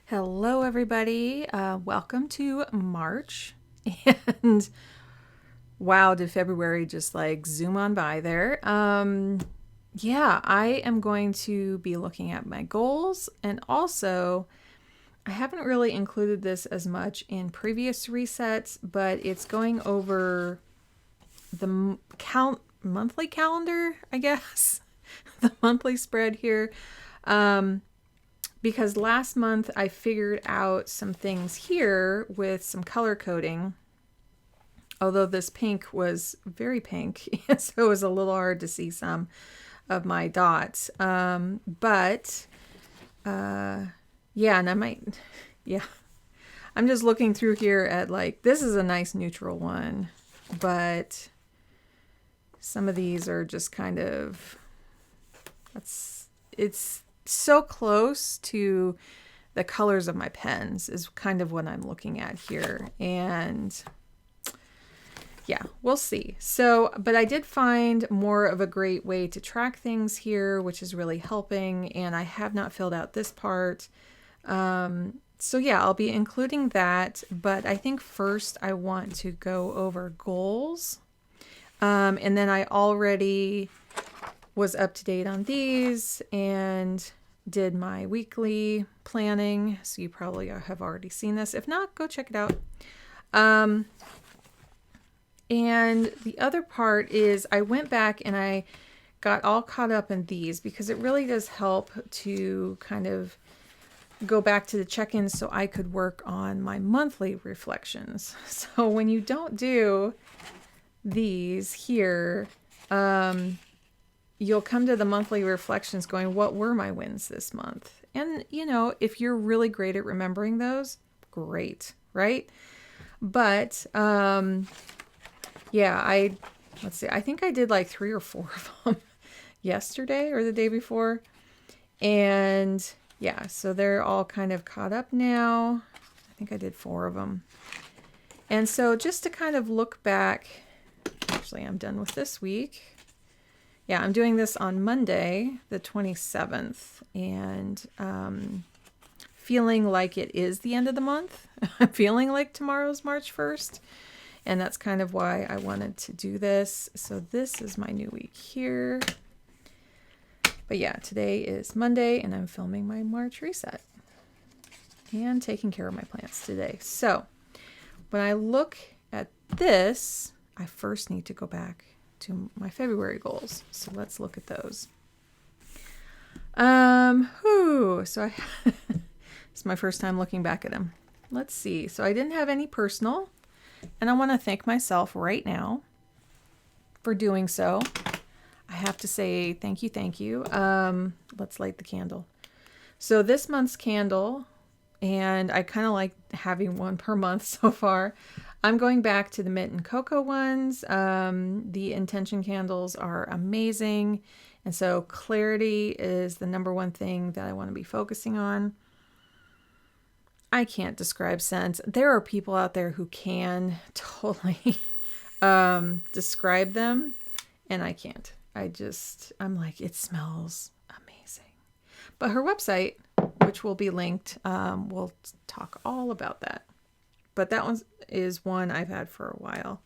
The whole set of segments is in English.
Hello, everybody. Welcome to March. And wow, did February just like zoom on by there? Yeah, I am going to be looking at my goals, and also I haven't really included this as much in previous resets, but it's going over the monthly calendar, I guess, the monthly spread here. Because last month I figured out some things here with some color coding, although this pink was very pink, so it was a little hard to see some of my dots. Yeah, and I might, yeah, I'm just looking through here at like, this is a nice neutral one, but some of these are just kind of, it's so close to the colors of my pens is kind of what I'm looking at here. And yeah, we'll see. So, but I did find more of a great way to track things here, which is really helping. And I have not filled out this part. So yeah, I'll be including that. But I think first I want to go over goals. And then I already was up to date on these and did my weekly planning. So you probably have already seen this. If not, go check it out. And the other part is I went back and I got all caught up in these because it really does help to kind of go back to the check-ins so I could work on my monthly reflections. So when you don't do these here, you'll come to the monthly reflections going, what were my wins this month? And, you know, if you're really great at remembering those, great, right? But, yeah, let's see, I think I did like 3 or 4 of them yesterday or the day before. And yeah, so they're all kind of caught up now. I think I did 4 of them. And so just to kind of look back, actually, I'm done with this week. Yeah, I'm doing this on Monday, the 27th, and feeling like it is the end of the month. I'm feeling like tomorrow's March 1st, and that's kind of why I wanted to do this. So this is my new week here. But yeah, today is Monday, and I'm filming my March reset and taking care of my plants today. So when I look at this, I first need to go back to my February goals. So let's look at those. So it's my first time looking back at them. Let's see. So I didn't have any personal, and I want to thank myself right now for doing so. I have to say thank you. Let's light the candle. So this month's candle, and I kind of like having one per month so far. I'm going back to the mint and cocoa ones. The intention candles are amazing. And so clarity is the number one thing that I want to be focusing on. I can't describe scents. There are people out there who can totally describe them, and I can't. I'm like, it smells amazing. But her website, which will be linked, we'll talk all about that. But that one is one I've had for a while.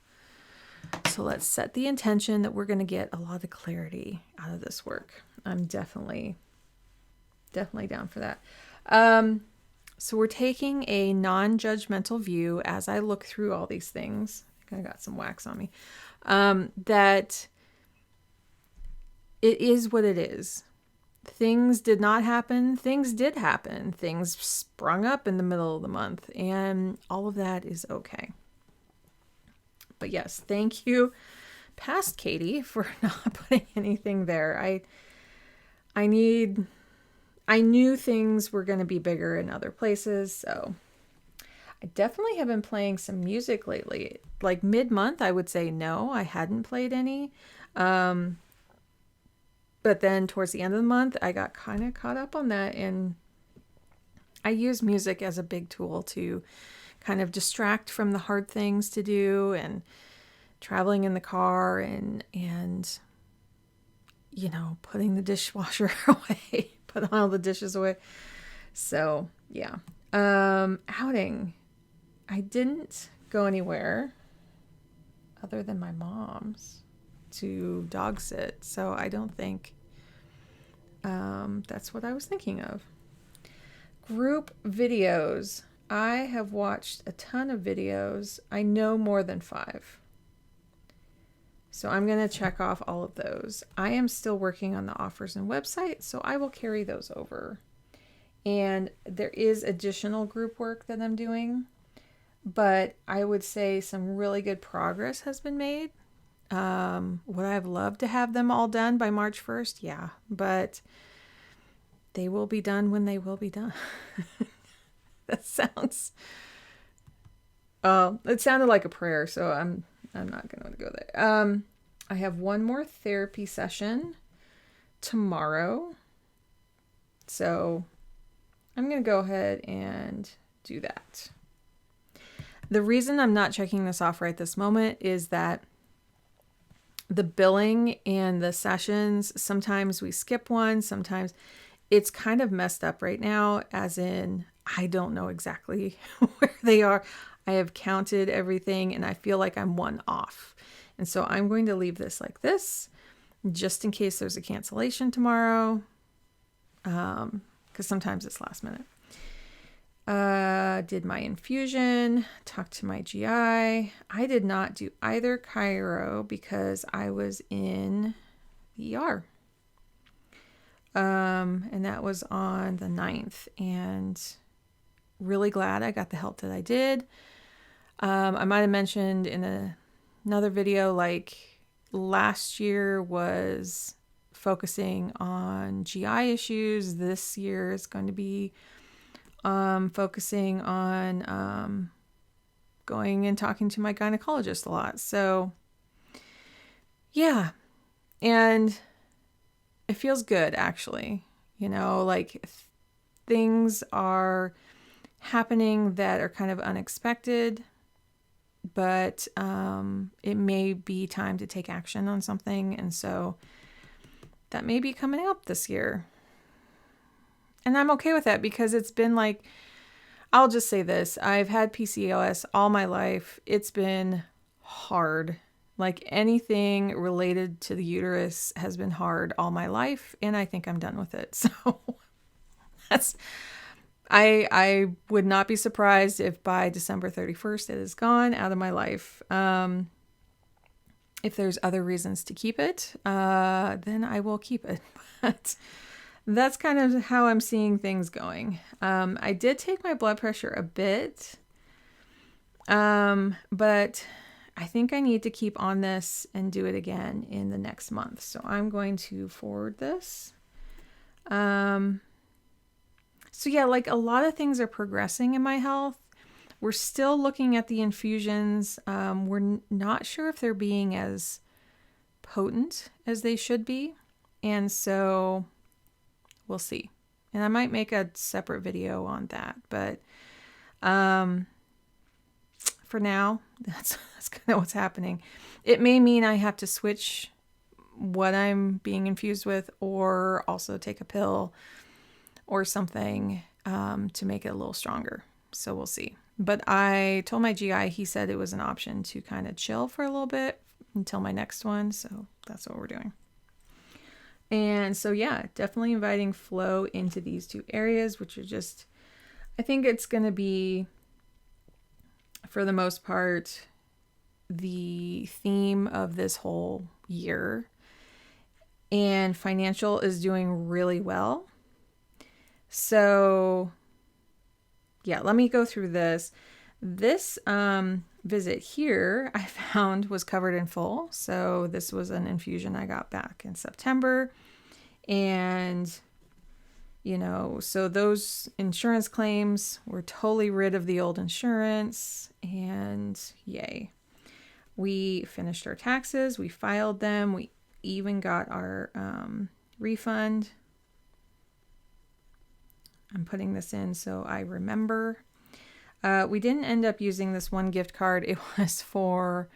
So let's set the intention that we're going to get a lot of clarity out of this work. I'm definitely down for that. So we're taking a non-judgmental view as I look through all these things. I think I got some wax on me. That it is what it is. Things did not happen. Things did happen. Things sprung up in the middle of the month, and all of that is okay. But yes, thank you, past Katie, for not putting anything there. I knew things were going to be bigger in other places, so I definitely have been playing some music lately. Like mid-month, I would say no, I hadn't played any. But then towards the end of the month, I got kind of caught up on that. And I use music as a big tool to kind of distract from the hard things to do and traveling in the car and you know, putting the dishwasher away, put all the dishes away. So yeah, Outing. I didn't go anywhere other than my mom's to dog sit. So I don't think that's what I was thinking of. Group videos. I have watched a ton of videos. I know more than 5. So I'm going to check off all of those. I am still working on the offers and website, so I will carry those over. And there is additional group work that I'm doing, but I would say some really good progress has been made. Would I have loved to have them all done by March 1st? Yeah, but they will be done when they will be done. That sounds... it sounded like a prayer, so I'm not going to go there. I have one more therapy session tomorrow, so I'm going to go ahead and do that. The reason I'm not checking this off right this moment is that the billing and the sessions, sometimes we skip one, sometimes it's kind of messed up right now, as in I don't know exactly where they are. I have counted everything and I feel like I'm one off. And so I'm going to leave this like this, just in case there's a cancellation tomorrow, because sometimes it's last minute. Did my infusion, talked to my GI. I did not do either chiro because I was in the ER. And that was on the 9th, and really glad I got the help that I did. I might have mentioned in another video, like last year was focusing on GI issues. This year is going to be focusing on going and talking to my gynecologist a lot. So yeah, and it feels good, actually. You know, like things are happening that are kind of unexpected, but it may be time to take action on something. And so that may be coming up this year. And I'm okay with that because it's been like, I'll just say this. I've had PCOS all my life. It's been hard. Like anything related to the uterus has been hard all my life. And I think I'm done with it. So that's, I would not be surprised if by December 31st it is gone out of my life. If there's other reasons to keep it, then I will keep it. But that's kind of how I'm seeing things going. I did take my blood pressure a bit, but I think I need to keep on this and do it again in the next month. So I'm going to forward this. So yeah, like a lot of things are progressing in my health. We're still looking at the infusions. We're not sure if they're being as potent as they should be. And so we'll see. And I might make a separate video on that. But for now, that's kind of what's happening. It may mean I have to switch what I'm being infused with, or also take a pill or something to make it a little stronger. So we'll see. But I told my GI, he said it was an option to kind of chill for a little bit until my next one. So that's what we're doing. And so, yeah, definitely inviting flow into these 2 areas, which are just, I think it's going to be, for the most part, the theme of this whole year. And financial is doing really well. So yeah, let me go through this. This visit here I found was covered in full. So this was an infusion I got back in September. And, you know, so those insurance claims were totally rid of the old insurance. And yay. We finished our taxes. We filed them. We even got our refund. I'm putting this in so I remember. We didn't end up using this one gift card. It was for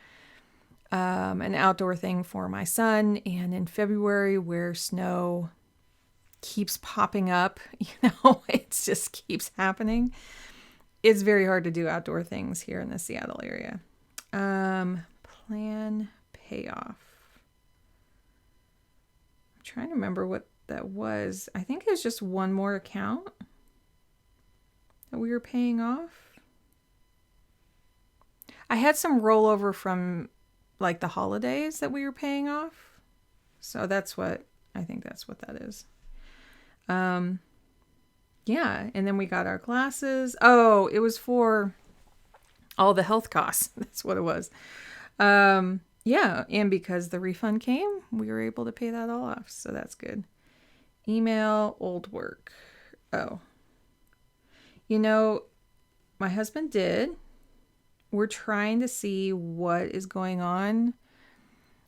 an outdoor thing for my son. And in February, where snow keeps popping up. It just keeps happening. It's very hard to do outdoor things here in the Seattle area. Plan payoff. I'm trying to remember what that was. I think it was just one more account that we were paying off. I had some rollover from like the holidays that we were paying off. So I think that's what that is. Yeah. And then we got our glasses. Oh, it was for all the health costs. That's what it was. Yeah. And because the refund came, we were able to pay that all off. So that's good. Email, old work. Oh, my husband did. We're trying to see what is going on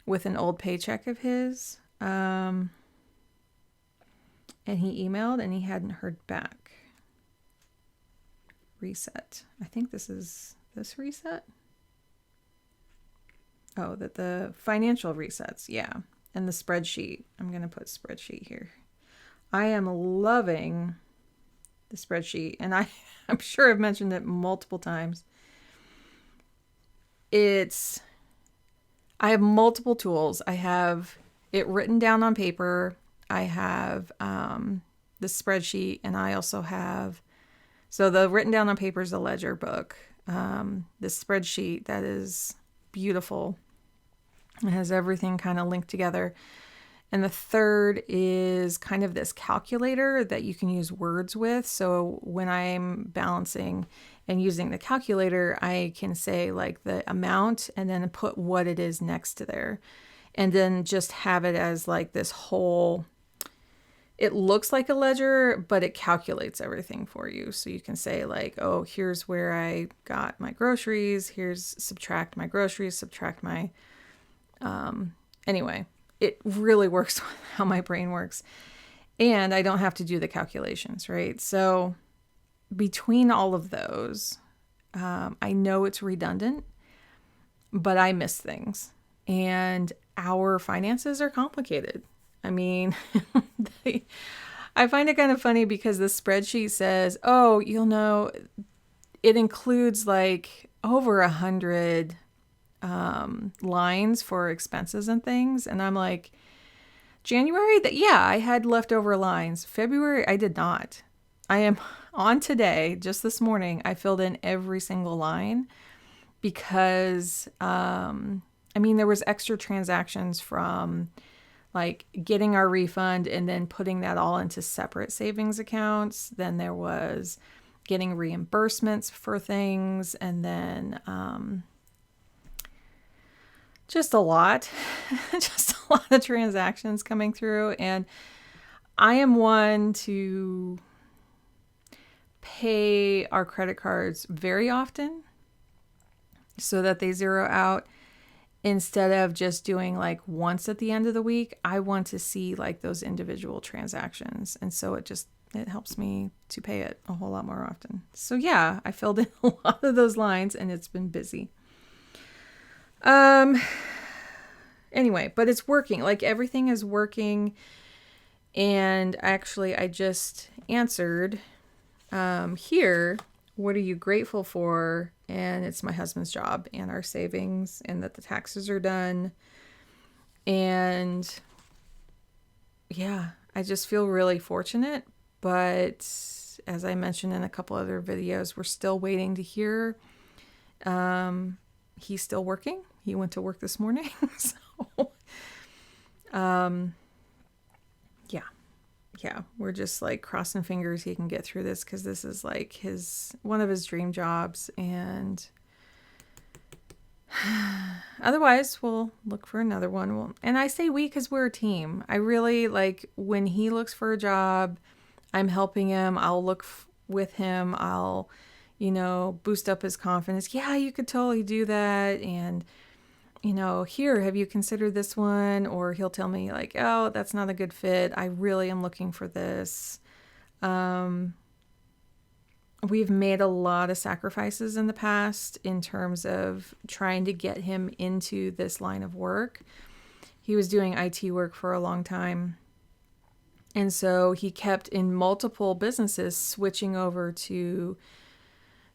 with an old paycheck of his. And he emailed and he hadn't heard back. Reset. I think this is this reset. Oh, that the financial resets. Yeah. And the spreadsheet. I'm going to put spreadsheet here. I am loving the spreadsheet. And I'm sure I've mentioned it multiple times. I have multiple tools. I have it written down on paper. I have the spreadsheet, and I also have, so the written down on paper is a ledger book. The spreadsheet, that is beautiful. It has everything kind of linked together. And the third is kind of this calculator that you can use words with. So when I'm balancing and using the calculator, I can say like the amount and then put what it is next to there. And then just have it as like this whole, it looks like a ledger, but it calculates everything for you. So you can say like, oh, here's where I got my groceries. Here's subtract my groceries, subtract my, anyway. It really works with how my brain works. And I don't have to do the calculations, right? So between all of those, I know it's redundant, but I miss things. And our finances are complicated. I mean, I find it kind of funny because the spreadsheet says, oh, it includes like over 100 lines for expenses and things. And I'm like, January, I had leftover lines. February, I did not. I am on today, just this morning, I filled in every single line because, there was extra transactions from like getting our refund and then putting that all into separate savings accounts. Then there was getting reimbursements for things. And then, just a lot of transactions coming through. And I am one to pay our credit cards very often so that they zero out instead of just doing like once at the end of the week. I want to see like those individual transactions. And so it helps me to pay it a whole lot more often. So yeah, I filled in a lot of those lines and it's been busy. Anyway, but it's working. Like everything is working. And actually, I just answered here, what are you grateful for? And it's my husband's job and our savings and that the taxes are done. And yeah, I just feel really fortunate. But as I mentioned in a couple other videos, we're still waiting to hear. He's still working. He went to work this morning. So, yeah, we're just like crossing fingers he can get through this because this is like one of his dream jobs. And otherwise, we'll look for another one. And I say we because we're a team. I really like when he looks for a job, I'm helping him. I'll look with him. I'll, boost up his confidence. Yeah, you could totally do that. And here, have you considered this one? Or he'll tell me like, oh, that's not a good fit. I really am looking for this. We've made a lot of sacrifices in the past in terms of trying to get him into this line of work. He was doing IT work for a long time. And so he kept in multiple businesses switching over to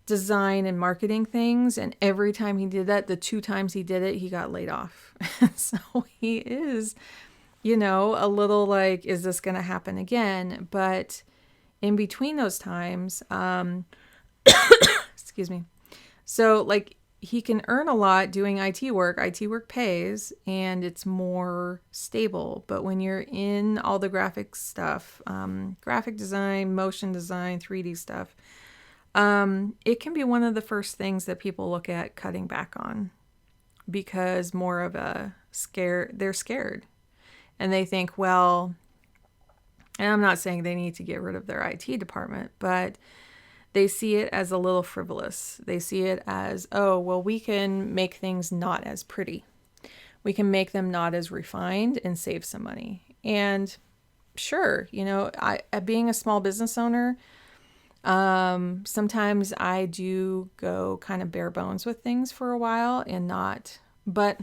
design and marketing things. And every time he did that, the 2 times he did it, he got laid off. So he is, a little like, is this going to happen again? But in between those times, excuse me. So like he can earn a lot doing IT work. IT work pays and it's more stable. But when you're in all the graphic stuff, graphic design, motion design, 3D stuff, it can be one of the first things that people look at cutting back on, because more of a they're scared. And they think, well, and I'm not saying they need to get rid of their IT department, but they see it as a little frivolous. They see it as, oh, well, we can make things not as pretty. We can make them not as refined and save some money. And sure, being a small business owner, sometimes I do go kind of bare bones with things for a while but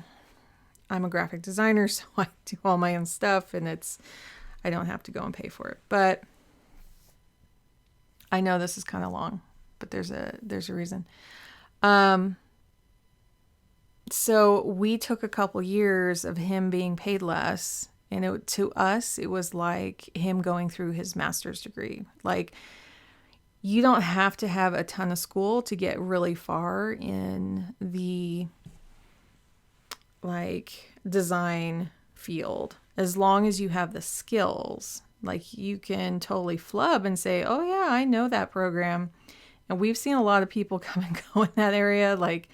I'm a graphic designer, so I do all my own stuff and I don't have to go and pay for it. But I know this is kind of long, but there's a reason. So we took a couple years of him being paid less, and to us, it was like him going through his master's degree. Like, you don't have to have a ton of school to get really far in the design field, as long as you have the skills. Like, you can totally flub and say, oh yeah, I know that program. And we've seen a lot of people come and go in that area. Like,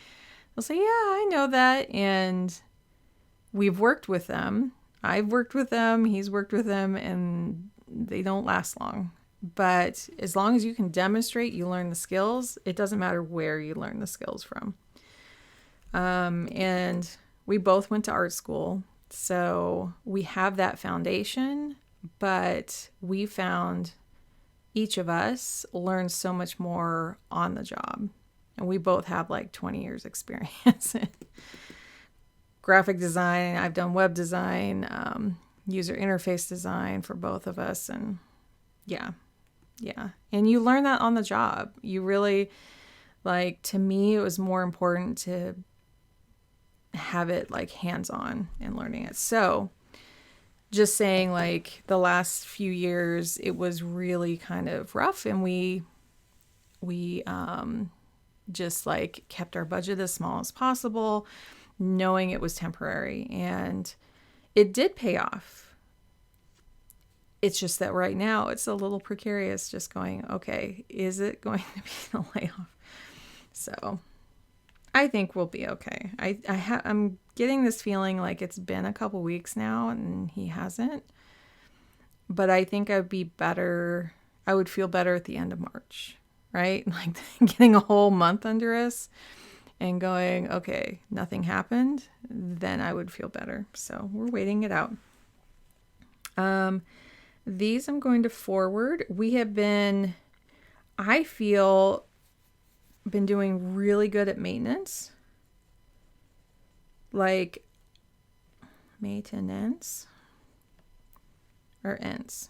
they'll say, yeah, I know that. And we've worked with them. I've worked with them. He's worked with them, and they don't last long. But as long as you can demonstrate you learn the skills, it doesn't matter where you learn the skills from. And we both went to art school, so we have that foundation, but we found each of us learns so much more on the job. And we both have 20 years experience in graphic design. I've done web design, user interface design for both of us. And yeah. And you learn that on the job. You really, to me, it was more important to have it hands-on and learning it. So just saying, the last few years, it was really kind of rough, and we just kept our budget as small as possible, knowing it was temporary, and it did pay off. It's just that right now it's a little precarious, just going, okay, is it going to be a layoff? So I think we'll be okay. I'm getting this feeling like it's been a couple weeks now and he hasn't. But I think I would feel better at the end of March, right? Getting a whole month under us and going, okay, nothing happened, then I would feel better. So we're waiting it out. These I'm going to forward. We have been, I feel, been doing really good at maintenance. Maintenance or ends.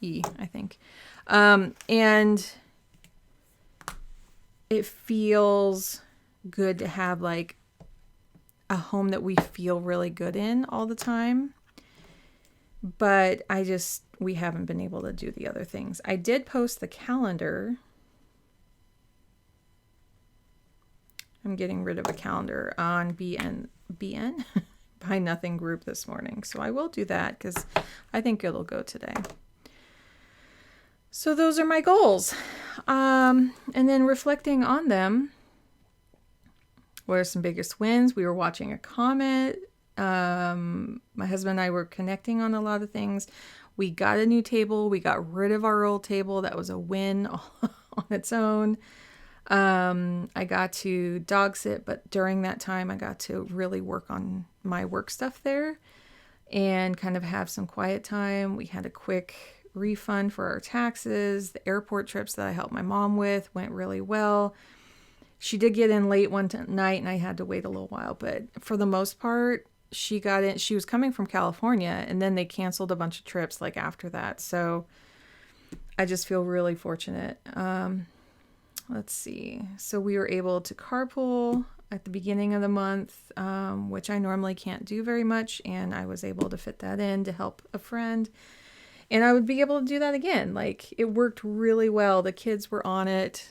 I think. And it feels good to have a home that we feel really good in all the time. But we haven't been able to do the other things. I did post the calendar. I'm getting rid of a calendar on BN Buy Nothing group this morning. So I will do that because I think it'll go today. So those are my goals. And then reflecting on them, what are some biggest wins? We were watching a comet. My husband and I were connecting on a lot of things. We got a new table. We got rid of our old table. That was a win on its own. I got to dog sit, but during that time I got to really work on my work stuff there and kind of have some quiet time. We had a quick refund for our taxes. The airport trips that I helped my mom with went really well. She did get in late one night and I had to wait a little while, but for the most part, she was coming from California, and then they canceled a bunch of trips like after that. So I just feel really fortunate. Let's see. So we were able to carpool at the beginning of the month, which I normally can't do very much. And I was able to fit that in to help a friend. And I would be able to do that again. Like, it worked really well. The kids were on it.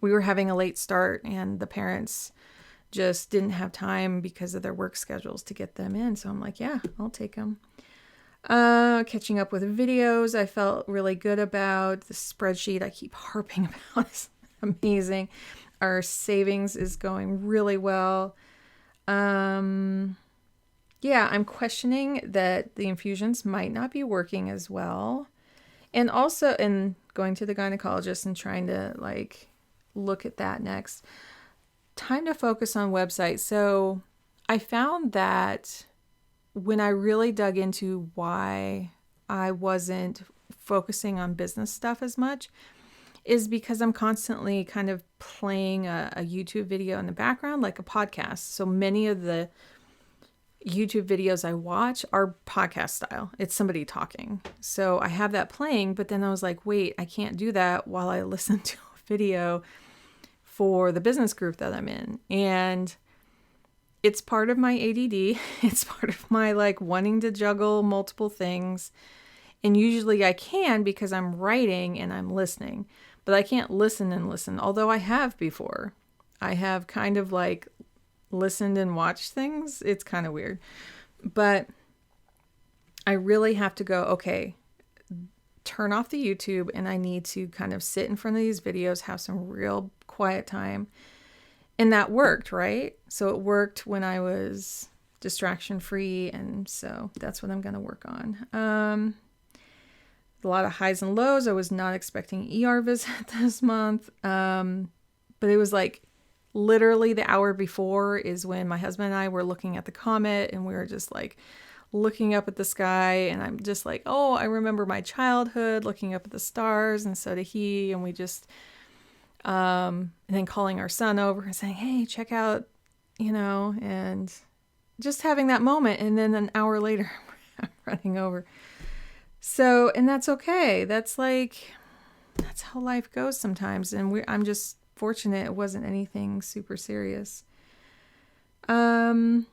We were having a late start, and the parents just didn't have time because of their work schedules to get them in. So I'm like, yeah, I'll take them. Catching up with videos, I felt really good about. The spreadsheet I keep harping about is amazing. Our savings is going really well. I'm questioning that the infusions might not be working as well. And also in going to the gynecologist and trying to like look at that next. Time to focus on websites. So I found that when I really dug into why I wasn't focusing on business stuff as much is because I'm constantly kind of playing a YouTube video in the background, like a podcast. So many of the YouTube videos I watch are podcast style. It's somebody talking. So I have that playing, but then I was like, wait, I can't do that while I listen to a video for the business group that I'm in. And it's part of my ADD. It's part of my like wanting to juggle multiple things. And usually I can because I'm writing and I'm listening, but I can't listen and listen. Although I have before. I have kind of like listened and watched things. It's kind of weird, but I really have to go, okay, turn off the YouTube, and I need to kind of sit in front of these videos, have some real quiet time. And that worked, right? So it worked when I was distraction free. And so that's what I'm going to work on. A lot of highs and lows. I was not expecting ER visit this month. But it was like literally the hour before is when my husband and I were looking at the comet, and we were just like looking up at the sky. And I'm just like, oh, I remember my childhood looking up at the stars, and so did he. And we just, and then calling our son over and saying, hey, check out, and just having that moment. And then an hour later, I'm running over. So, and that's okay. That's how life goes sometimes. And I'm just fortunate it wasn't anything super serious. Look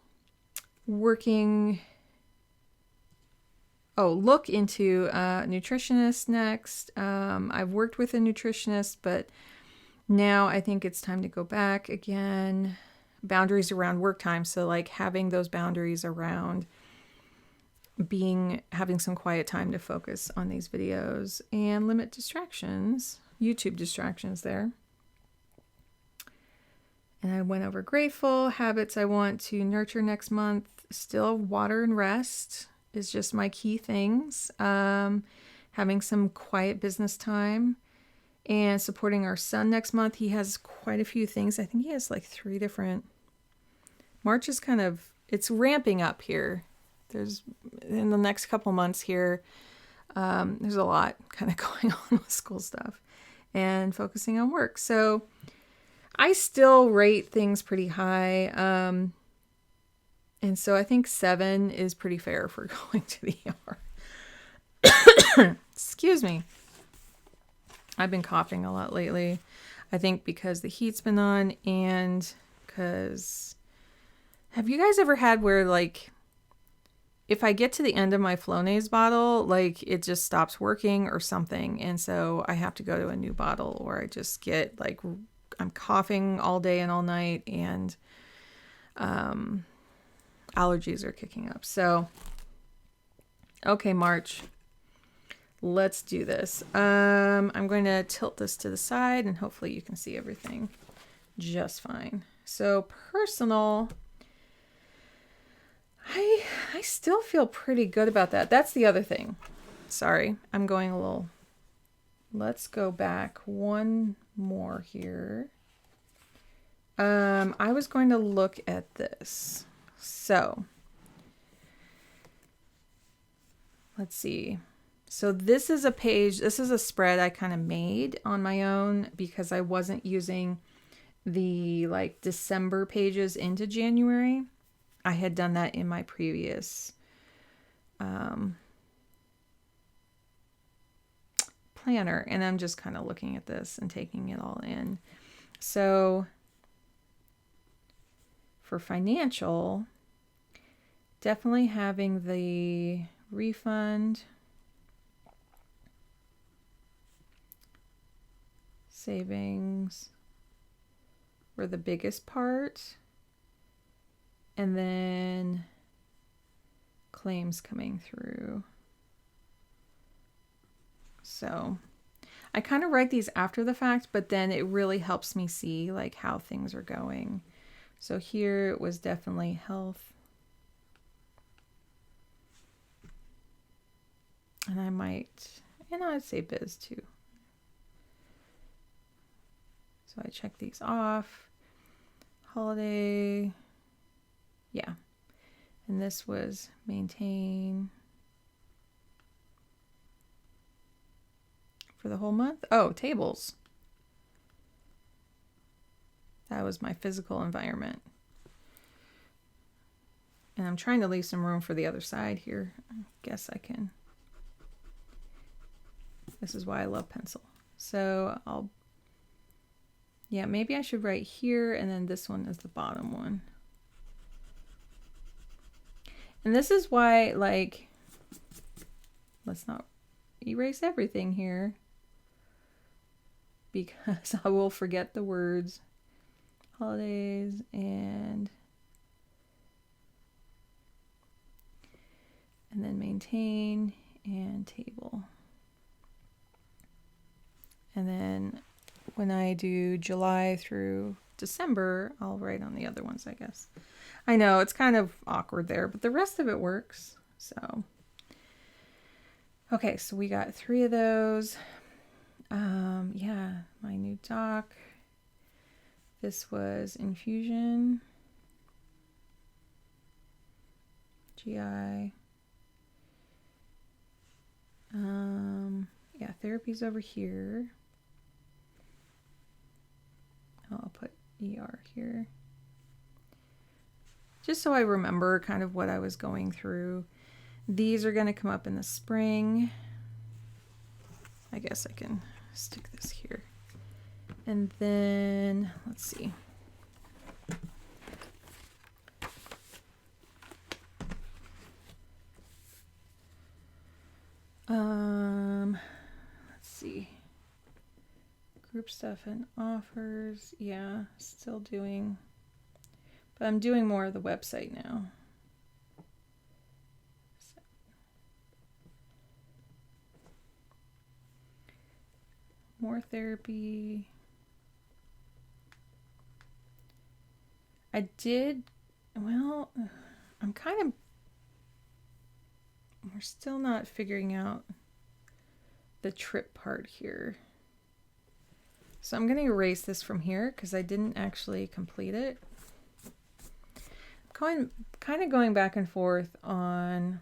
into nutritionist next. I've worked with a nutritionist, but now I think it's time to go back again. Boundaries around work time. So like having those boundaries around having some quiet time to focus on these videos and limit distractions, YouTube distractions there. And I went over grateful habits I want to nurture next month. Still, water and rest is just my key things. Having some quiet business time and supporting our son next month. He has quite a few things. I think he has like 3 different. March is it's ramping up here. There's in the next couple months here. There's a lot kind of going on with school stuff and focusing on work. So I still rate things pretty high. And so I think 7 is pretty fair for going to the ER. Excuse me. I've been coughing a lot lately. I think because the heat's been on, and because have you guys ever had where like if I get to the end of my Flonase bottle, like it just stops working or something, and so I have to go to a new bottle, or I just get like I'm coughing all day and all night, and allergies are kicking up. So, okay, March, let's do this. I'm going to tilt this to the side, and hopefully you can see everything just fine. So personal, I still feel pretty good about that. That's the other thing. Sorry, I'm going a little. Let's go back one more here. I was going to look at this. So, let's see. So this is a page, this is a spread I kind of made on my own because I wasn't using the like December pages into January. I had done that in my previous planner, and I'm just kind of looking at this and taking it all in. So for financial, definitely having the refund, savings were the biggest part, and then claims coming through. So I kind of write these after the fact, but then it really helps me see like how things are going. So here it was definitely health. And I'd say biz too. So I check these off. Holiday. Yeah. And this was maintain for the whole month. Oh, tables. That was my physical environment. And I'm trying to leave some room for the other side here. I guess I can. This is why I love pencil. So yeah, maybe I should write here, and then this one is the bottom one. And this is why, like, let's not erase everything here, because I will forget the words. Holidays and then maintain and table. And then when I do July through December, I'll write on the other ones, I guess. I know it's kind of awkward there, but the rest of it works. So, okay, so we got 3 of those. Yeah, my new doc. This was infusion, GI. Yeah, therapy's over here. I'll put ER here. Just so I remember kind of what I was going through. These are going to come up in the spring. I guess I can stick this here. And then, let's see. Let's see. Group stuff and offers. Yeah, still doing. But I'm doing more of the website now. So. More therapy. I did, well, I'm kind of, we're still not figuring out the trip part here. So I'm going to erase this from here because I didn't actually complete it. I'm kind of going back and forth on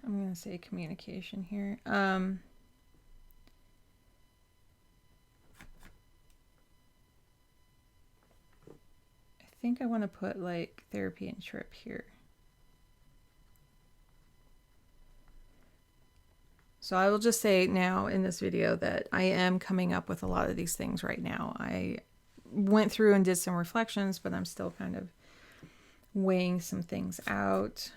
I'm going to say communication here. I think I want to put like therapy and trip here. So I will just say now in this video that I am coming up with a lot of these things right now. I went through and did some reflections, but I'm still kind of weighing some things out.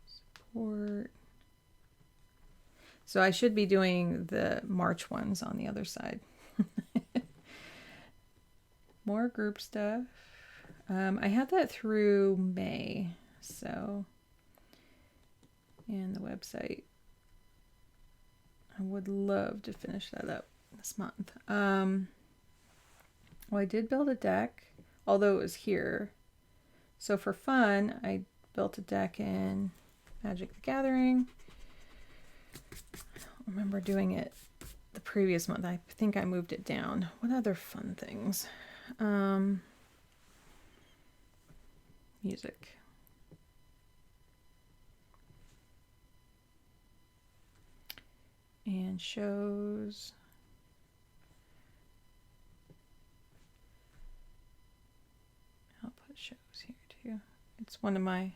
Support. So I should be doing the March ones on the other side. More group stuff. I had that through May, so, and the website. I would love to finish that up this month. Well, I did build a deck, although it was here. So for fun, I built a deck in Magic the Gathering. I don't remember doing it the previous month. I think I moved it down. What other fun things? Music. And shows. I'll put shows here too. It's one of my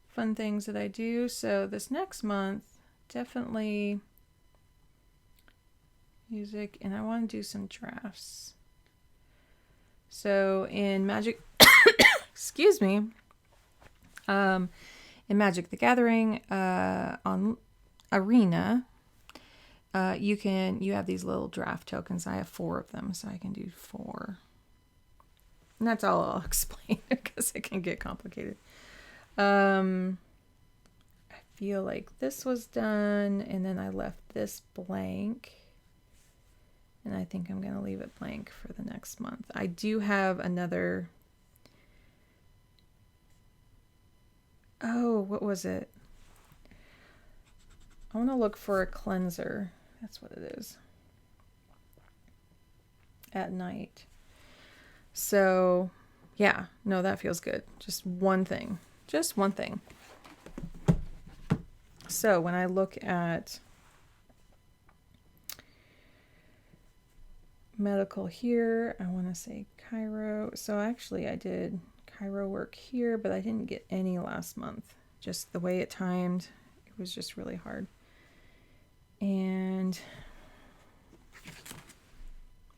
fun things that I do. So this next month, definitely music, and I want to do some drafts. So in Magic, excuse me, in Magic the Gathering, on Arena, you have these little draft tokens. I have 4 of them, so I can do 4. And that's all I'll explain because it can get complicated. I feel like this was done, and then I left this blank. And I think I'm going to leave it blank for the next month. I do have another... Oh, what was it? I want to look for a cleanser. That's what it is. At night. So, yeah. No, that feels good. Just one thing. Just one thing. So, when I look at medical here, I want to say chiro. So, actually, I did chiro work here, but I didn't get any last month. Just the way it timed, it was just really hard. And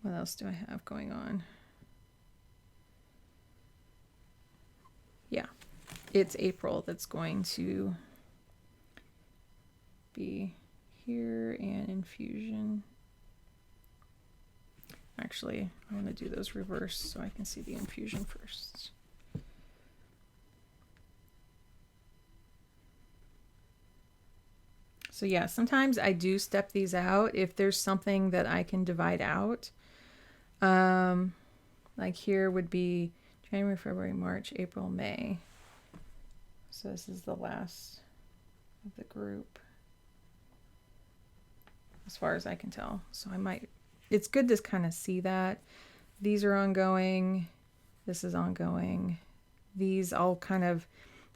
what else do I have going on? Yeah, it's April that's going to be here, and infusion. Actually, I want to do those reverse so I can see the infusion first. So yeah, sometimes I do step these out if there's something that I can divide out. Like here would be January, February, March, April, May. So this is the last of the group, as far as I can tell. So I might, it's good to kind of see that. These are ongoing. This is ongoing. These I'll kind of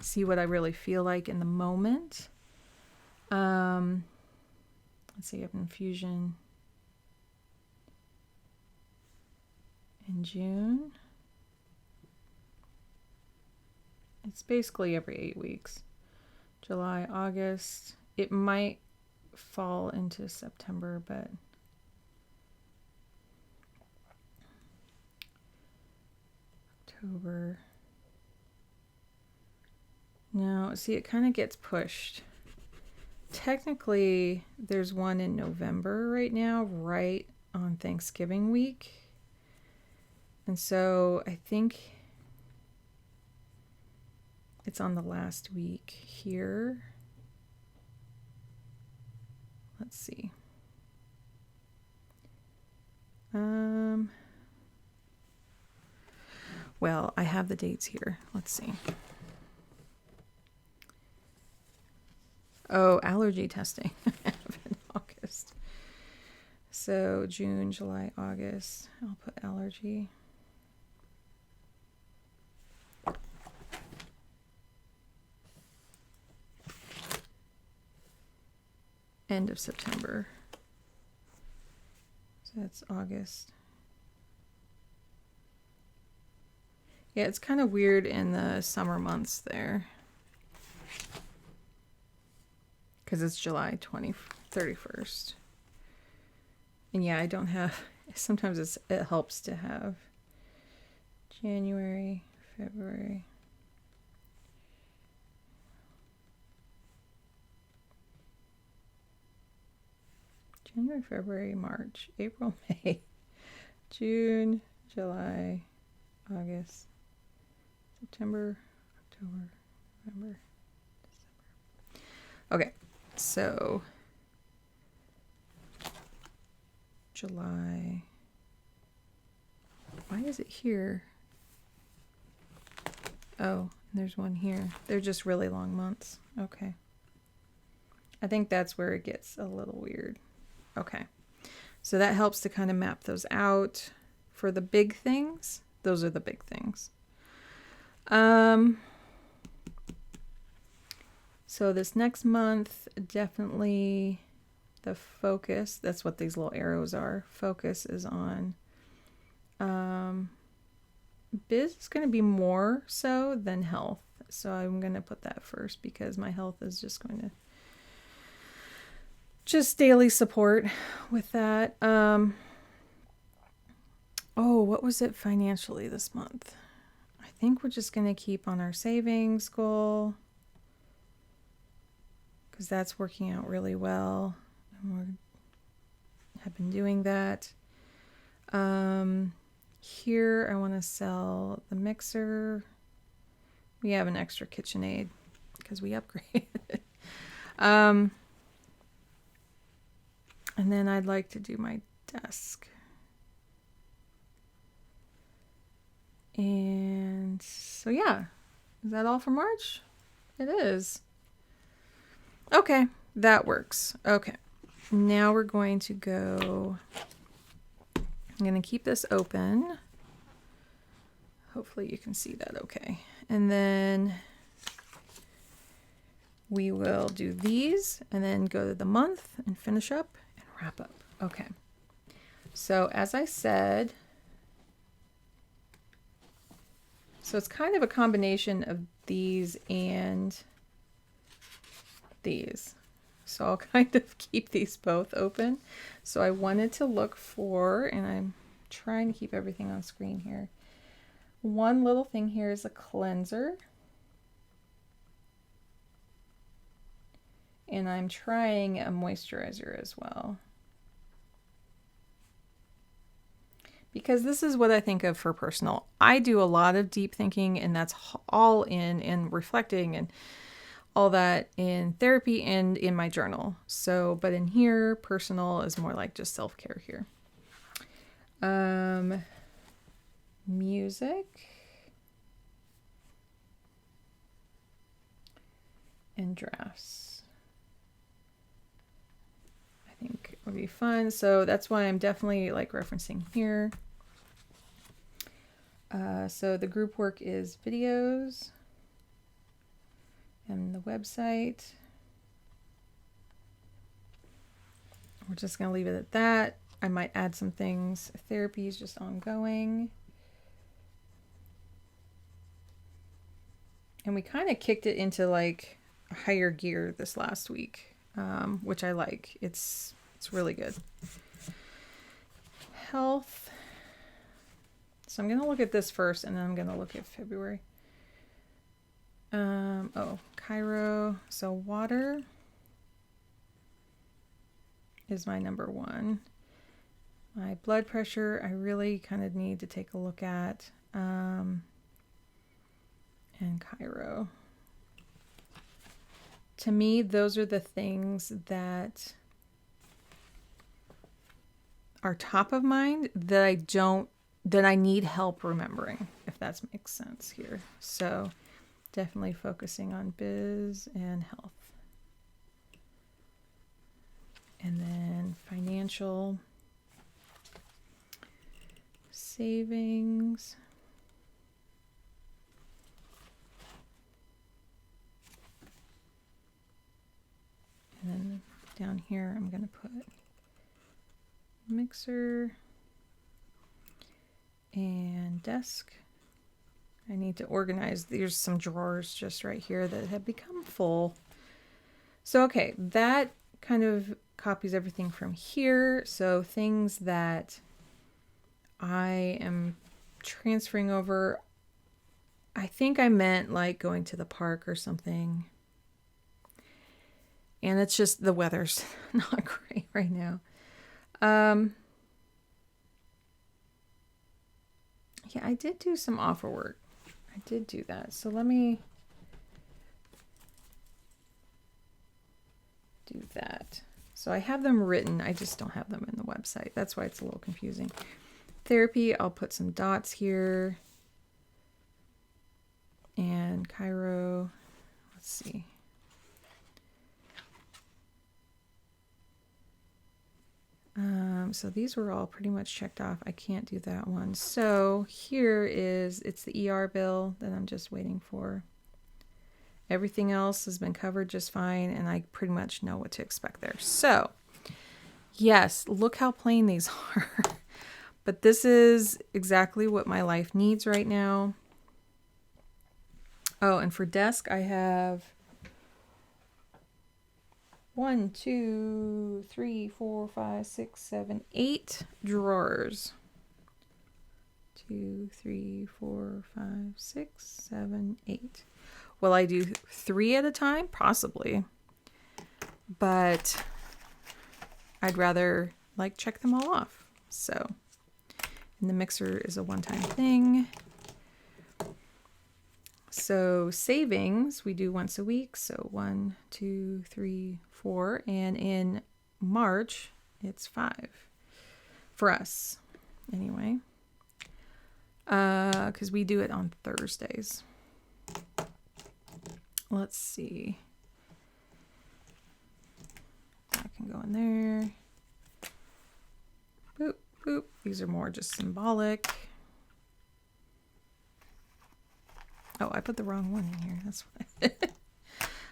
see what I really feel like in the moment. Let's see, I have infusion in June. It's basically every 8 weeks. July, August. It might fall into September, but October. No, see, it kind of gets pushed. Technically, there's one in November right now, right on Thanksgiving week. And so I think it's on the last week here. Let's see. Well, I have the dates here. Let's see. Oh, allergy testing in August. So June, July, August. I'll put allergy. End of September. So that's August. Yeah, it's kind of weird in the summer months there. Because it's July 31st. And yeah, I don't have, sometimes it helps to have January, February. January, February, March, April, May, June, July, August, September, October, November, December. Okay, so July. Why is it here? Oh, there's one here. They're just really long months. Okay. I think that's where it gets a little weird. Okay. So that helps to kind of map those out for the big things, those are the big things. So this next month, definitely the focus, that's what these little arrows are. Focus is on biz is going to be more so than health. So I'm going to put that first because my health is just going to just daily support with that. Oh, what was it financially this month? I think we're just going to keep on our savings goal because that's working out really well. And we have been doing that. Here I want to sell the mixer. We have an extra KitchenAid because we upgraded. And then I'd like to do my desk. And so yeah, is that all for March? It is. Okay, that works. Okay, now we're going to go, I'm going to keep this open. Hopefully you can see that okay. And then we will do these and then go to the month and finish up and wrap up. Okay, so as I said, so it's kind of a combination of these and these. So I'll kind of keep these both open. So I wanted to look for, and I'm trying to keep everything on screen here. One little thing here is a cleanser. And I'm trying a moisturizer as well. Because this is what I think of for personal. I do a lot of deep thinking, and that's all in reflecting and all that in therapy and in my journal. So, but in here, personal is more like just self-care here. Music and drafts, I think would be fun. So that's why I'm definitely like referencing here. So the group work is videos and the website. We're just going to leave it at that. I might add some things. Therapy is just ongoing. And we kind of kicked it into like higher gear this last week, which I like. It's really good. Health. So I'm going to look at this first, and then I'm going to look at February. Oh, Cairo. So water is my number one. My blood pressure, I really kind of need to take a look at. And Cairo. To me, those are the things that are top of mind that I need help remembering, if that makes sense here. So definitely focusing on biz and health. And then financial, savings, and then down here I'm going to put mixer and desk. I need to organize. There's some drawers just right here that have become full. So okay, that kind of copies everything from here. So things that I am transferring over, I think I meant like going to the park or something. And it's just the weather's not great right now. Yeah, I did do some offer work. I did do that. So let me do that. So I have them written. I just don't have them in the website. That's why it's a little confusing. Therapy, I'll put some dots here. And Cairo, let's see. So these were all pretty much checked off. I can't do that one. So here it's the ER bill that I'm just waiting for. Everything else has been covered just fine, and I pretty much know what to expect there. So, yes, look how plain these are. But this is exactly what my life needs right now. Oh, and for desk, I have 1, 2, 3, 4, 5, 6, 7, 8 drawers. 2, 3, 4, 5, 6, 7, 8. Will I do 3 at a time? Possibly. But I'd rather like check them all off. So, and the mixer is a one-time thing. So savings, we do once a week. So 1, 2, 3, 4. And in March, it's 5 for us anyway. Because we do it on Thursdays. Let's see. That can go in there. Boop, boop. These are more just symbolic. Oh, I put the wrong one in here. That's why.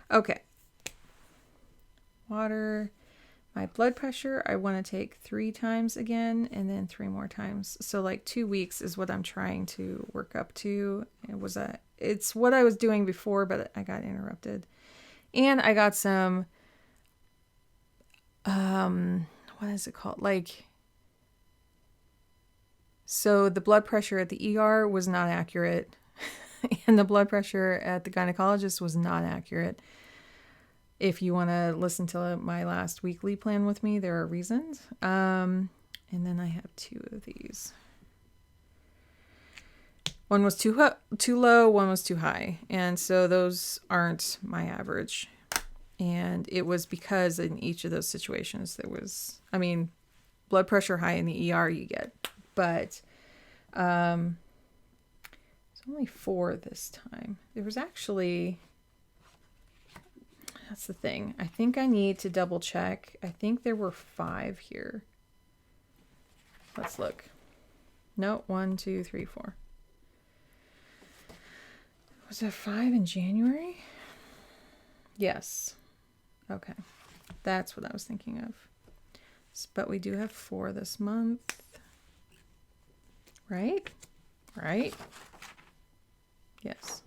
Okay. Water. My blood pressure, I want to take 3 times again and then 3 more times. So like 2 weeks is what I'm trying to work up to. It's what I was doing before, but I got interrupted. And I got some, what is it called? So the blood pressure at the ER was not accurate. And the blood pressure at the gynecologist was not accurate. If you want to listen to my last weekly plan with me, there are reasons. And then I have 2 of these. One was too low, one was too high. And so those aren't my average. And it was because in each of those situations there was, blood pressure high in the ER you get. But it's only 4 this time. There was actually... That's the thing. I think I need to double check. I think there were 5 here. Let's look. No, 1, 2, 3, 4. Was there 5 in January? Yes. Okay. That's what I was thinking of. But we do have 4 this month. Right? Right? Yes.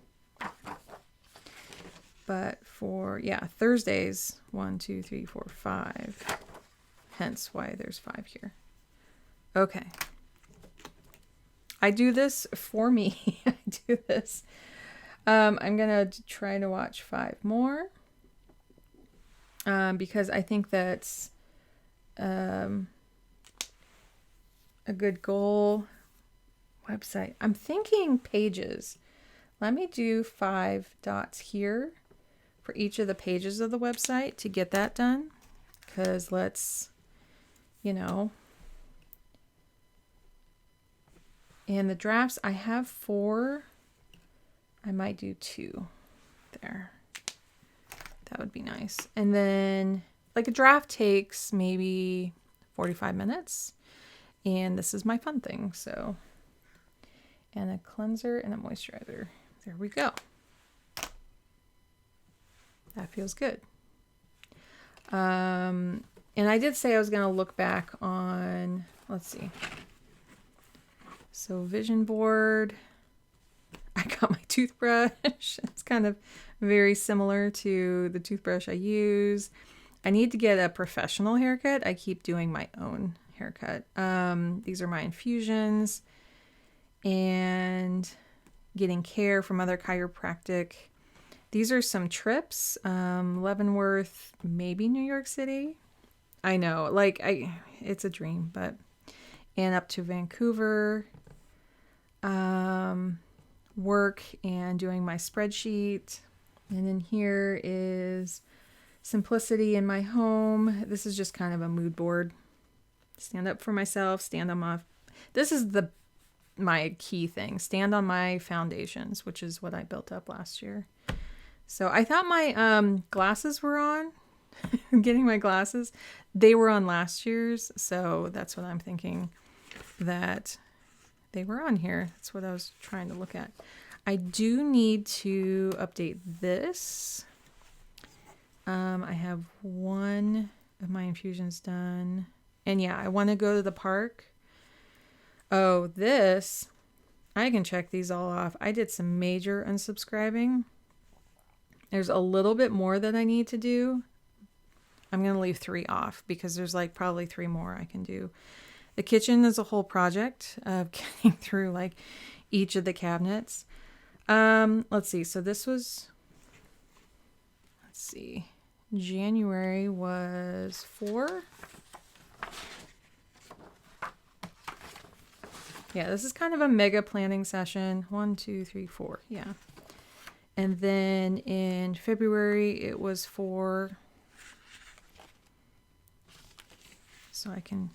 But for, Thursdays, 1, 2, 3, 4, 5. Hence why there's 5 here. Okay. I do this for me. I do this. I'm going to try to watch 5 more. Because I think that's a good goal. Website. I'm thinking pages. Let me do 5 dots here for each of the pages of the website to get that done. Because let's, and the drafts, I have 4. I might do 2 there. That would be nice. And then like a draft takes maybe 45 minutes. And this is my fun thing. So, and a cleanser and a moisturizer. There we go. That feels good. And I did say I was going to look back on, let's see. So vision board. I got my toothbrush. It's kind of very similar to the toothbrush I use. I need to get a professional haircut. I keep doing my own haircut. These are my infusions and getting care from other chiropractic. These are some trips. Leavenworth, maybe New York City. I know, it's a dream, but, and up to Vancouver, work and doing my spreadsheet. And then here is simplicity in my home. This is just kind of a mood board. Stand up for myself, stand on my, this is my key thing. Stand on my foundations, which is what I built up last year. So I thought my glasses were on. getting my glasses. They were on last year's, so that's what I'm thinking that they were on here. That's what I was trying to look at. I do need to update this. I have one of my infusions done. And yeah, I want to go to the park. Oh, this, I can check these all off. I did some major unsubscribing. There's a little bit more that I need to do. I'm going to leave 3 off because there's like probably 3 more I can do. The kitchen is a whole project of getting through like each of the cabinets. Let's see. So this was, let's see. January was 4. Yeah, this is kind of a mega planning session. 1, 2, 3, 4. Yeah. And then in February, it was 4. So I can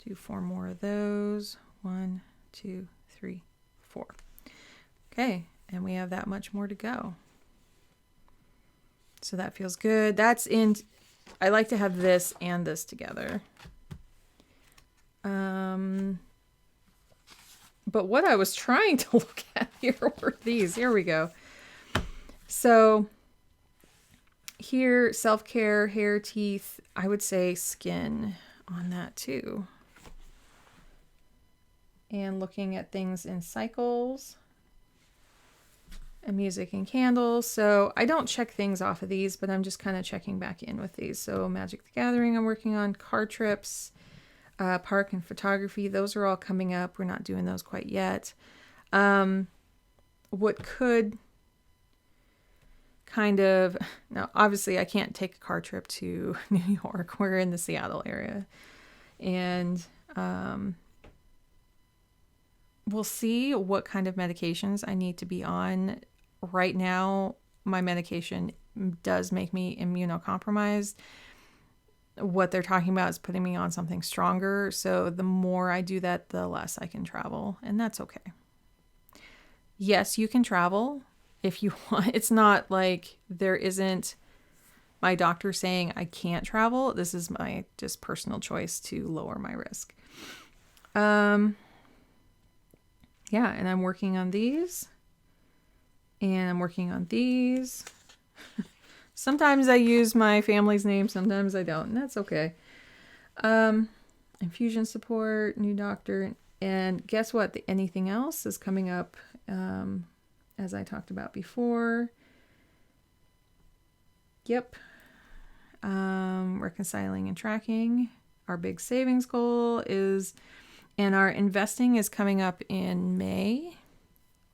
do 4 more of those. 1, 2, 3, 4. Okay. And we have that much more to go. So that feels good. That's in, I like to have this and this together. But what I was trying to look at here were these. Here we go. So here, self-care, hair, teeth, I would say skin on that too. And looking at things in cycles. And music and candles. So I don't check things off of these, but I'm just kind of checking back in with these. So Magic the Gathering I'm working on, car trips, park and photography. Those are all coming up. We're not doing those quite yet. What could kind of, now obviously I can't take a car trip to New York. We're in the Seattle area. And we'll see what kind of medications I need to be on. Right now, my medication does make me immunocompromised. What they're talking about is putting me on something stronger. So the more I do that, the less I can travel. And that's okay. Yes, you can travel if you want. It's not like there isn't my doctor saying I can't travel. This is my just personal choice to lower my risk. Yeah, and I'm working on these. And I'm working on these. Sometimes I use my family's name, sometimes I don't, and that's okay. Infusion support, new doctor, and guess what? Anything else is coming up, as I talked about before. Yep. Reconciling and tracking. Our big savings goal is, and our investing is coming up in May.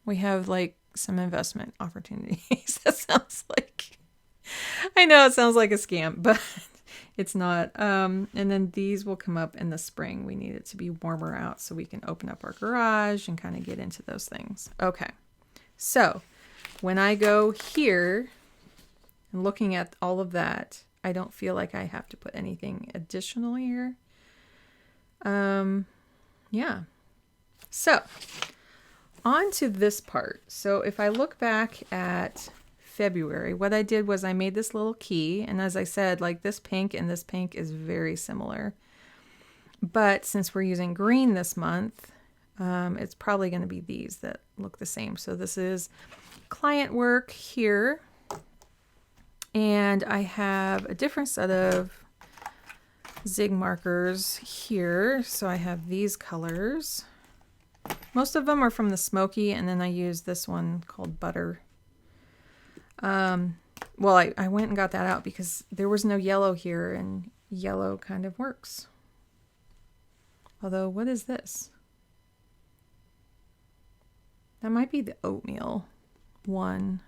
We have like some investment opportunities. That sounds like, I know it sounds like a scam, but it's not. And then these will come up in the spring. We need it to be warmer out so we can open up our garage and kind of get into those things. Okay. So when I go here and looking at all of that, I don't feel like I have to put anything additional here. Yeah. So on to this part. So if I look back at February, what I did was I made this little key. And as I said, like this pink and this pink is very similar. But since we're using green this month, it's probably going to be these that look the same. So this is client work here. And I have a different set of zig markers here. So I have these colors. Most of them are from the smoky, and then I use this one called butter. Well, I went and got that out because there was no yellow here, and yellow kind of works. Although, what is this? That might be the oatmeal one.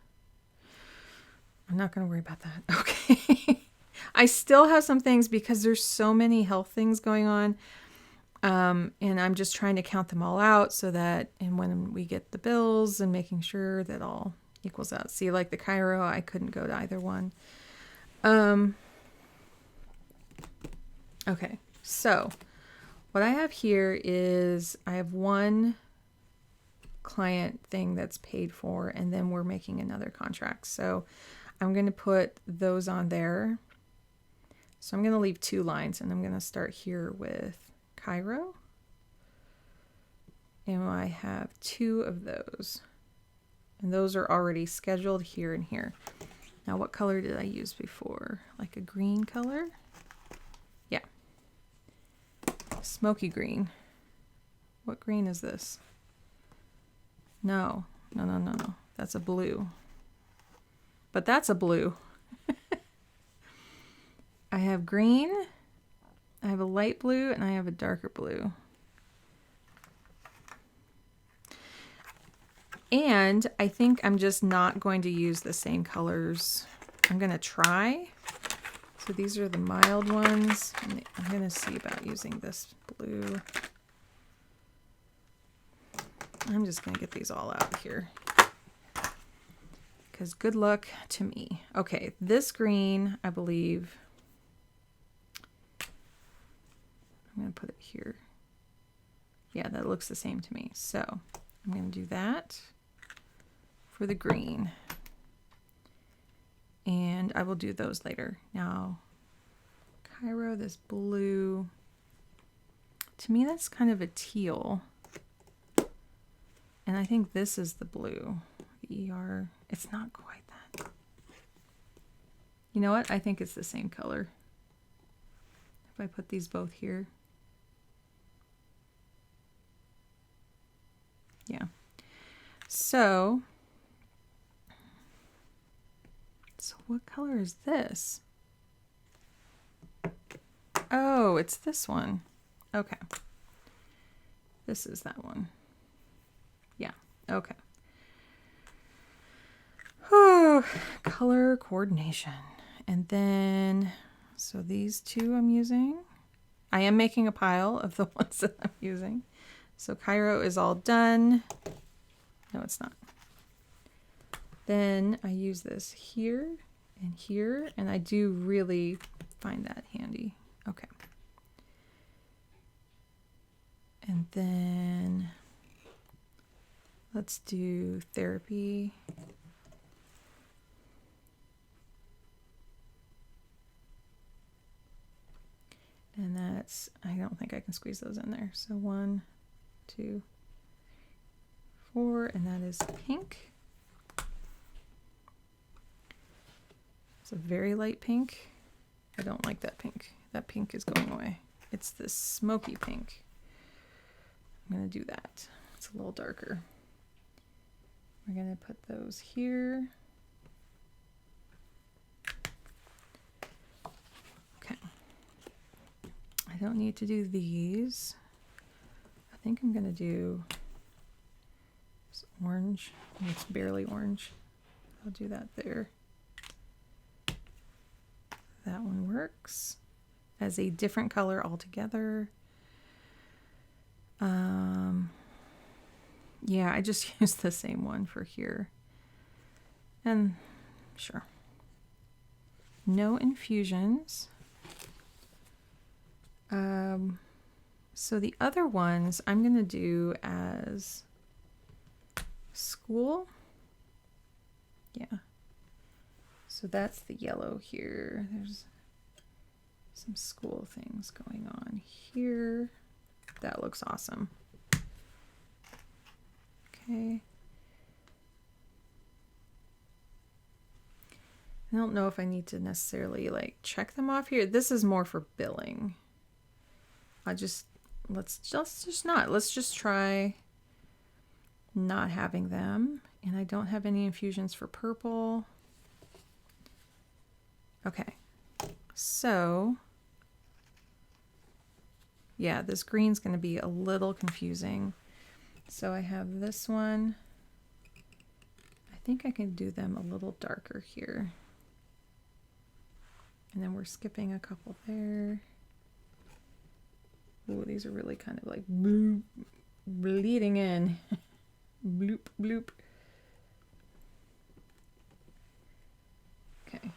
I'm not going to worry about that. Okay. I still have some things because there's so many health things going on. And I'm just trying to count them all out so that, and when we get the bills and making sure that all equals out. See, like the Cairo, I couldn't go to either one. Okay. So what I have here is I have one client thing that's paid for, and then we're making another contract. So I'm going to put those on there. So I'm going to leave 2 lines, and I'm going to start here with Cairo. And I have 2 of those. And those are already scheduled here and here. Now, what color did I use before? Like a green color? Yeah. Smoky green. What green is this? No. No. That's a blue. But that's a blue. I have green, I have a light blue, and I have a darker blue. And I think I'm just not going to use the same colors. I'm going to try. So these are the mild ones. And I'm going to see about using this blue. I'm just going to get these all out here, because good luck to me. Okay, this green, I believe, I'm going to put it here. Yeah, that looks the same to me. So I'm going to do that for the green. And I will do those later. Now, Cairo, this blue, to me that's kind of a teal. And I think this is the blue, the ER. It's not quite that. You know what? I think it's the same color. If I put these both here. Yeah. So what color is this? Oh, it's this one. Okay. This is that one. Yeah. Okay. Oh, color coordination. And then, so these 2 I'm using. I am making a pile of the ones that I'm using. So Cairo is all done. No, it's not. Then I use this here and here, and I do really find that handy. Okay. And then let's do therapy. And that's, I don't think I can squeeze those in there. So 1, 2, 4, and that is pink. It's a very light pink. I don't like that pink. That pink is going away. It's this smoky pink. I'm going to do that. It's a little darker. We're going to put those here. Okay. I don't need to do these. I think I'm going to do this orange. It's barely orange. I'll do that there. That one works as a different color altogether. Yeah, I just used the same one for here. And sure. No infusions. So the other ones I'm going to do as school. Yeah. So that's the yellow here. There's some school things going on here. That looks awesome. Okay. I don't know if I need to necessarily like check them off here. This is more for billing. Let's just try not having them. And I don't have any infusions for purple. Okay. So yeah, this green's going to be a little confusing. So I have this one. I think I can do them a little darker here. And then we're skipping a couple there. Ooh, these are really kind of like bloop, bleeding in. Bloop, bloop. Okay.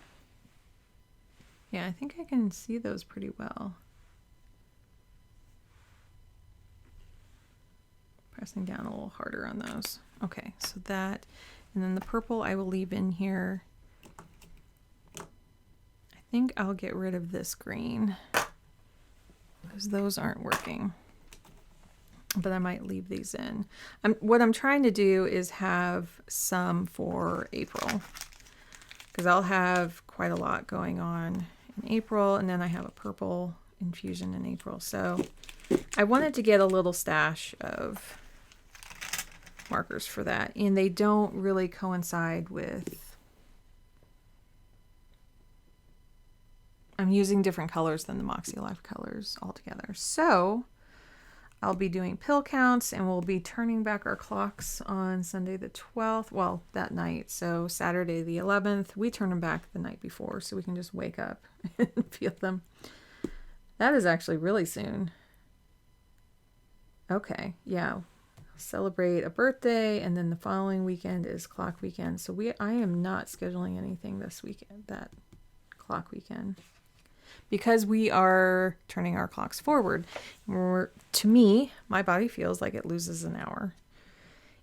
Yeah, I think I can see those pretty well. Pressing down a little harder on those. Okay, so that, and then the purple I will leave in here. I think I'll get rid of this green because those aren't working. But I might leave these in. What I'm trying to do is have some for April, because I'll have quite a lot going on in April, and then I have a purple infusion in April. So I wanted to get a little stash of markers for that, and they don't really coincide with... I'm using different colors than the Makselife colors altogether. So I'll be doing pill counts, and we'll be turning back our clocks on Sunday the 12th. Well, that night. So Saturday the 11th, we turn them back the night before so we can just wake up and feel them. That is actually really soon. Okay, yeah. Celebrate a birthday, and then the following weekend is clock weekend. So I am not scheduling anything this weekend, that clock weekend, because we are turning our clocks forward. To me, my body feels like it loses an hour,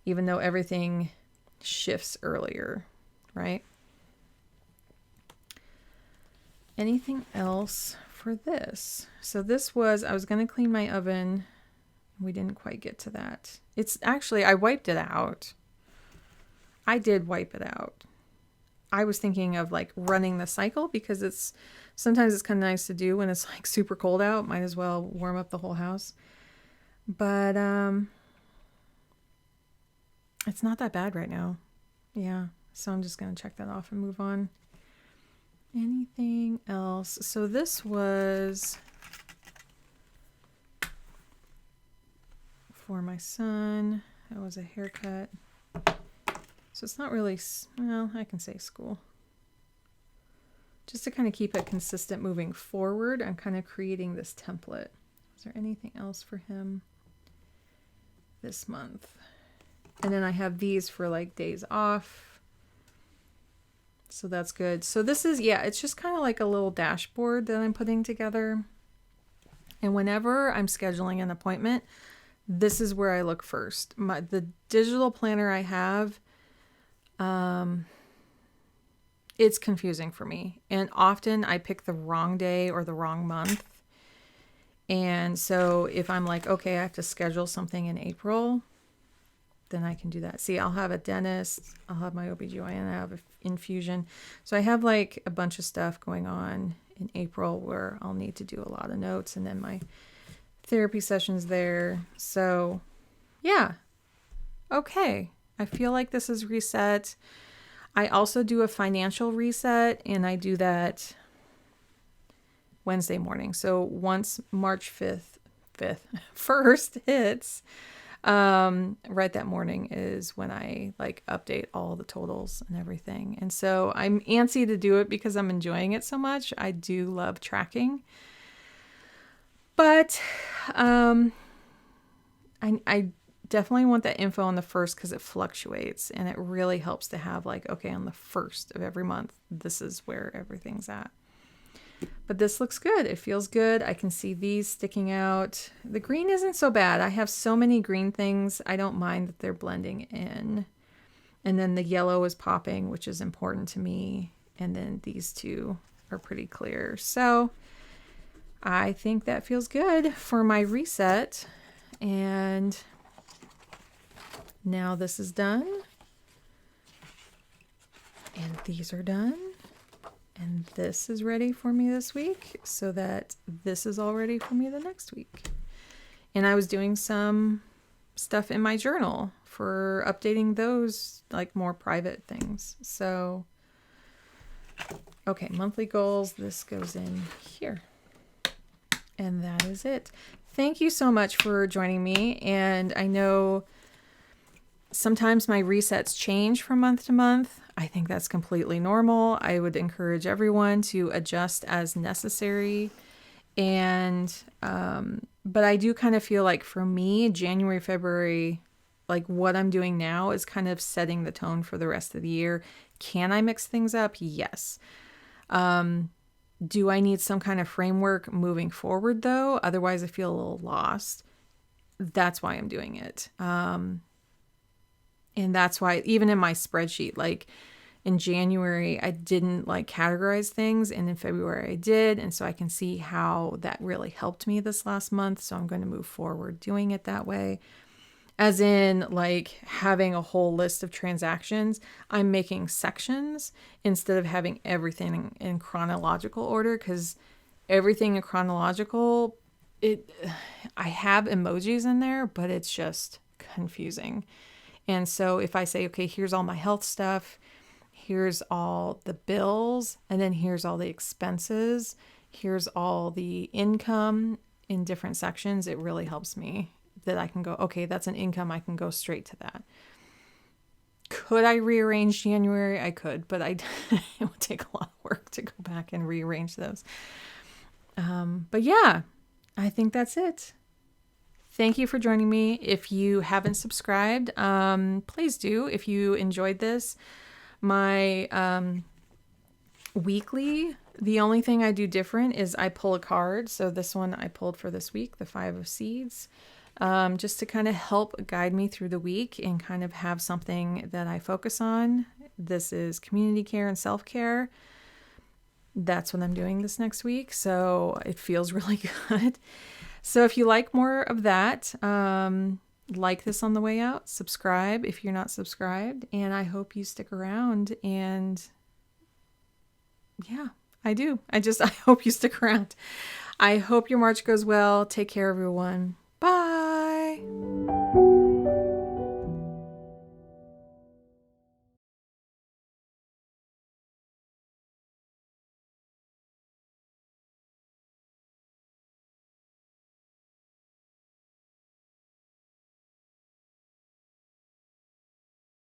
even though everything shifts earlier, right? Anything else for this? So this was, I was going to clean my oven. We didn't quite get to that. It's actually, I wiped it out. I did wipe it out. I was thinking of like running the cycle, because sometimes it's kind of nice to do when it's like super cold out. Might as well warm up the whole house. But it's not that bad right now. Yeah, so I'm just going to check that off and move on. Anything else? So this was for my son. That was a haircut. So it's not really, well, I can say school. Just to kind of keep it consistent moving forward, I'm kind of creating this template. Is there anything else for him this month? And then I have these for like days off. So that's good. So this is, yeah, it's just kind of like a little dashboard that I'm putting together. And whenever I'm scheduling an appointment, this is where I look first. The digital planner I have, it's confusing for me. And often I pick the wrong day or the wrong month. And so if I'm like, okay, I have to schedule something in April, then I can do that. See, I'll have a dentist, I'll have my OBGYN, I have an infusion. So I have like a bunch of stuff going on in April where I'll need to do a lot of notes, and then my therapy sessions there. So yeah. Okay. I feel like this is reset. I also do a financial reset, and I do that Wednesday morning. So once March 1st hits, right that morning is when I like update all the totals and everything. And so I'm antsy to do it because I'm enjoying it so much. I do love tracking, but I definitely want that info on the first, because it fluctuates, and it really helps to have like, okay, on the first of every month, this is where everything's at. But this looks good. It feels good. I can see these sticking out. The green isn't so bad. I have so many green things. I don't mind that they're blending in. And then the yellow is popping, which is important to me. And then these two are pretty clear. So I think that feels good for my reset. And now this is done. And these are done. And this is ready for me this week, so that this is all ready for me the next week. And I was doing some stuff in my journal for updating those, like more private things. So, okay, monthly goals. This goes in here. And that is it. Thank you so much for joining me. And I know sometimes my resets change from month to month. I think that's completely normal. I would encourage everyone to adjust as necessary. And, but I do kind of feel like for me, January, February, like what I'm doing now is kind of setting the tone for the rest of the year. Can I mix things up? Yes. Do I need some kind of framework moving forward though? Otherwise I feel a little lost. That's why I'm doing it. And that's why even in my spreadsheet, like in January, I didn't like categorize things, and in February I did. And so I can see how that really helped me this last month. So I'm going to move forward doing it that way. As in, like, having a whole list of transactions, I'm making sections instead of having everything in chronological order, because everything in chronological, I have emojis in there, but it's just confusing. And so if I say, okay, here's all my health stuff, here's all the bills, and then here's all the expenses, here's all the income in different sections, it really helps me that I can go, okay, that's an income. I can go straight to that. Could I rearrange January? I could, but it would take a lot of work to go back and rearrange those. But yeah, I think that's it. Thank you for joining me. If you haven't subscribed, please do. If you enjoyed this, my weekly, the only thing I do different is I pull a card. So this one I pulled for this week, the 5 of Seeds. Just to kind of help guide me through the week and kind of have something that I focus on. This is community care and self-care. That's what I'm doing this next week. So it feels really good. So if you like more of that, like this on the way out, subscribe if you're not subscribed. And I hope you stick around. And yeah, I do. I hope you stick around. I hope your March goes well. Take care, everyone.